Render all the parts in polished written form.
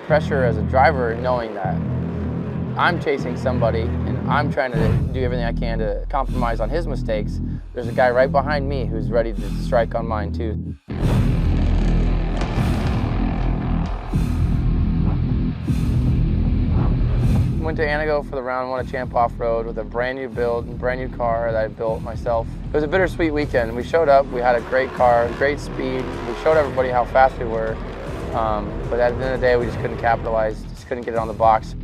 pressure as a driver knowing that I'm chasing somebody and I'm trying to do everything I can to compromise on his mistakes. There's a guy right behind me who's ready to strike on mine too. Went to Antigo for the round one of Champ Off-Road with a brand new build, brand new car that I built myself. It was a bittersweet weekend. We showed up, we had a great car, great speed. We showed everybody how fast we were, but at the end of the day, we just couldn't capitalize, just couldn't get it on the box.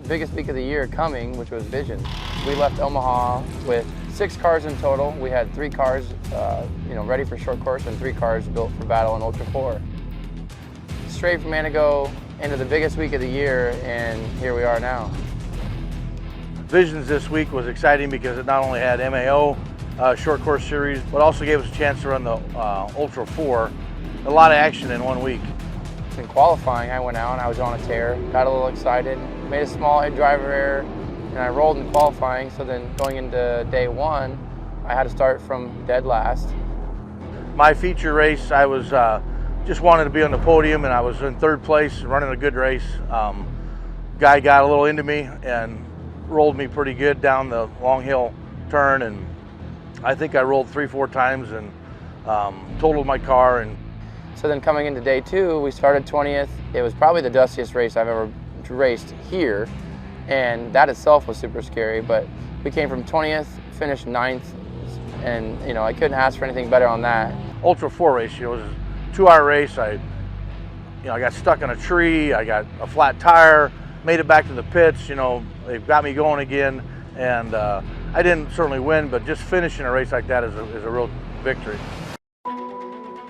Biggest week of the year coming, which was Vision. We left Omaha with 6 cars in total. We had 3 cars, ready for short course and 3 cars built for battle in Ultra 4. Straight from Antigo into the biggest week of the year, and here we are now. Visions this week was exciting because it not only had MAO short course series, but also gave us a chance to run the Ultra 4. A lot of action in 1 week. In qualifying, I went out and I was on a tear, got a little excited, made a small head driver error, and I rolled in qualifying. So then going into day 1, I had to start from dead last. My feature race, I was just wanted to be on the podium, and I was in 3rd place, running a good race. Guy got a little into me and rolled me pretty good down the long hill turn, and I think I rolled 3-4 times and totaled my car. And so then coming into day 2, we started 20th. It was probably the dustiest race I've ever raced here, and that itself was super scary, but we came from 20th, finished 9th, and I couldn't ask for anything better on that. Ultra 4 race, it was a 2-hour race. I got stuck in a tree, I got a flat tire, made it back to the pits, they got me going again, and I didn't certainly win, but just finishing a race like that is a real victory.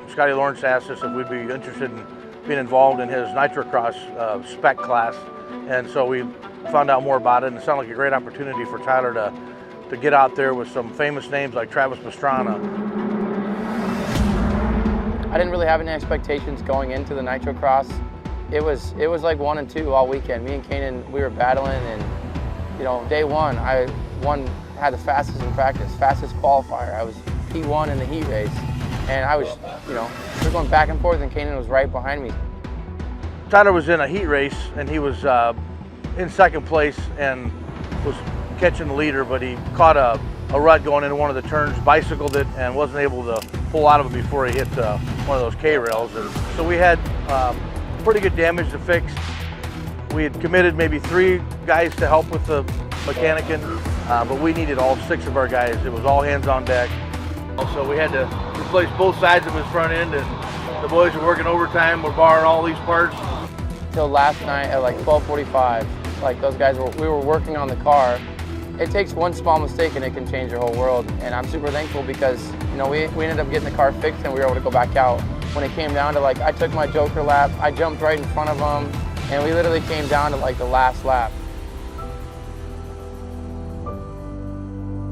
Scotty Lawrence asked us if we'd be interested in being involved in his NITROCROSS spec class, and so we found out more about it, and it sounded like a great opportunity for Tyler to get out there with some famous names like Travis Pastrana. I didn't really have any expectations going into the NITROCROSS. It was like 1 and 2 all weekend. Me and Kanan, we were battling, and day 1, I had the fastest in practice, fastest qualifier. I was P1 in the heat race, and I was, we were going back and forth, and Kanan was right behind me. Tyler was in a heat race, and he was in 2nd place and was catching the leader, but he caught a rut going into one of the turns, bicycled it, and wasn't able to pull out of it before he hit one of those K-rails. And so we had pretty good damage to fix. We had committed maybe 3 guys to help with the mechanicking, but we needed all 6 of our guys. It was all hands on deck. So we had to replace both sides of his front end, and the boys were working overtime. We're borrowing all these parts. Till last night at like 12:45, those guys we were working on the car. It takes one small mistake and it can change your whole world. And I'm super thankful because, we ended up getting the car fixed and we were able to go back out. When it came down to I took my Joker lap, I jumped right in front of them, and we literally came down to the last lap.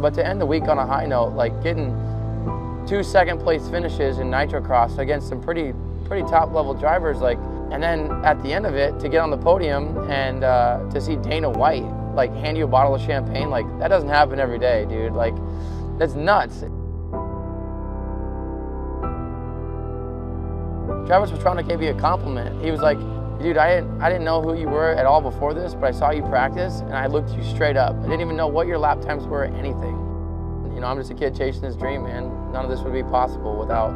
But to end the week on a high note, getting 2 2nd place finishes in NITROCROSS against some pretty top level drivers, and then at the end of it, to get on the podium and to see Dana White hand you a bottle of champagne, that doesn't happen every day, dude. That's nuts. Travis was trying to give you a compliment. He was like, dude, I didn't know who you were at all before this, but I saw you practice and I looked you straight up. I didn't even know what your lap times were or anything. I'm just a kid chasing his dream, man. None of this would be possible without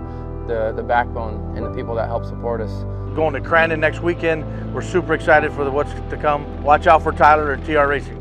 the backbone and the people that help support us. Going to Crandon next weekend. We're super excited for what's to come. Watch out for Tyler and TR Racing.